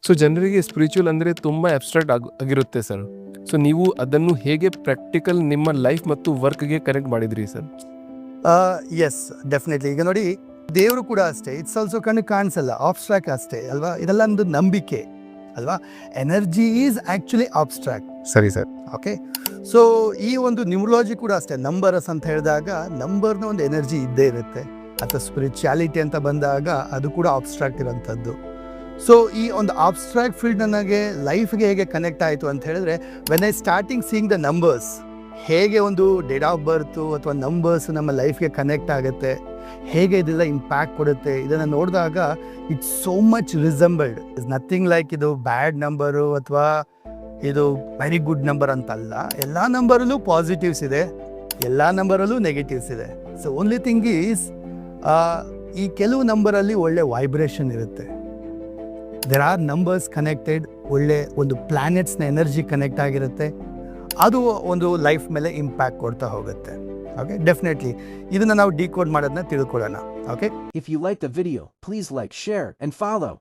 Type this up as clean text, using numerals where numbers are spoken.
So ಜನರಿಗೆ spiritual ಅಂದರೆ ತುಂಬ ಅಬ್ಸ್ಟ್ರಾಕ್ಟ್ ಆಗಿರುತ್ತೆ ಸರ್. ಸೊ ನೀವು ಅದನ್ನು ಹೇಗೆ ಪ್ರಾಕ್ಟಿಕಲ್ ನಿಮ್ಮ ಲೈಫ್ ಮತ್ತು ವರ್ಕ್ಗೆ ಕನೆಕ್ಟ್ ಮಾಡಿದ್ರಿ ಸರ್? Yes, definitely. ಈಗ ನೋಡಿ, ದೇವರು ಕೂಡ ಅಷ್ಟೇ, ಇಟ್ಸ್ ಆಲ್ಸೋ ಕಣ್ಣು ಕಾಣಿಸಲ್ಲ, ಆಬ್ಸ್ಟ್ರಾಕ್ಟ್ ಅಷ್ಟೇ ಅಲ್ವಾ. ಇದೆಲ್ಲ ಒಂದು ನಂಬಿಕೆ ಅಲ್ವಾ. Energy is actually abstract. ಸರಿ ಸರ್. ಓಕೆ, ಸೊ ಈ ಒಂದು ನ್ಯೂಮರಾಲಜಿ ಕೂಡ ಅಷ್ಟೇ. ನಂಬರ್ಸ್ ಅಂತ ಹೇಳಿದಾಗ ನಂಬರ್ನ ಒಂದು ಎನರ್ಜಿ ಇದ್ದೇ ಇರುತ್ತೆ. ಅಥವಾ ಸ್ಪಿರಿಚುಯಾಲಿಟಿ ಅಂತ ಬಂದಾಗ ಅದು ಕೂಡ ಆಬ್ಸ್ಟ್ರಾಕ್ಟ್ ಇರೋಂಥದ್ದು. ಸೊ ಈ ಒಂದು ಆಬ್ಸ್ಟ್ರಾಕ್ಟ್ ಫೀಲ್ಡ್ ನನಗೆ ಲೈಫ್ಗೆ ಹೇಗೆ ಕನೆಕ್ಟ್ ಆಯಿತು ಅಂತ ಹೇಳಿದ್ರೆ, when I starting seeing the numbers, ಹೇಗೆ ಒಂದು ಡೇಟ್ ಆಫ್ ಬರ್ತು ಅಥವಾ ನಂಬರ್ಸ್ ನಮ್ಮ ಲೈಫ್ಗೆ ಕನೆಕ್ಟ್ ಆಗುತ್ತೆ, ಹೇಗೆ ಇದೆಲ್ಲ ಇಂಪ್ಯಾಕ್ಟ್ ಕೊಡುತ್ತೆ, ಇದನ್ನು ನೋಡಿದಾಗ it's so much resembled. Is nothing like ಇದು ಬ್ಯಾಡ್ ನಂಬರು ಅಥವಾ ಇದು ವೆರಿ ಗುಡ್ ನಂಬರ್ ಅಂತಲ್ಲ. ಎಲ್ಲ ನಂಬರಲ್ಲೂ ಪಾಸಿಟಿವ್ಸ್ ಇದೆ, ಎಲ್ಲ ನಂಬರಲ್ಲೂ ನೆಗೆಟಿವ್ಸ್ ಇದೆ. ಸೊ ಓನ್ಲಿ ಥಿಂಗ್ ಈಸ್ ಈ ಕೆಲವು ನಂಬರಲ್ಲಿ ಒಳ್ಳೆ ವೈಬ್ರೇಷನ್ ಇರುತ್ತೆ. ದೆರ್ ಆರ್ ನಂಬರ್ಸ್ ಕನೆಕ್ಟೆಡ್, ಒಳ್ಳೆ ಒಂದು ಪ್ಲ್ಯಾನೆಟ್ಸ್ನ ಎನರ್ಜಿ ಕನೆಕ್ಟ್ ಆಗಿರುತ್ತೆ. ಅದು ಒಂದು ಲೈಫ್ ಮೇಲೆ ಇಂಪ್ಯಾಕ್ಟ್ ಕೊಡ್ತಾ ಹೋಗುತ್ತೆ. ಓಕೆ, ಡೆಫಿನೆಟ್ಲಿ ಇದನ್ನು ನಾವು ಡಿಕೋಡ್ ಮಾಡೋದನ್ನ ತಿಳ್ಕೊಳ್ಳೋಣ. Okay, If you like the video, please like, share, and follow.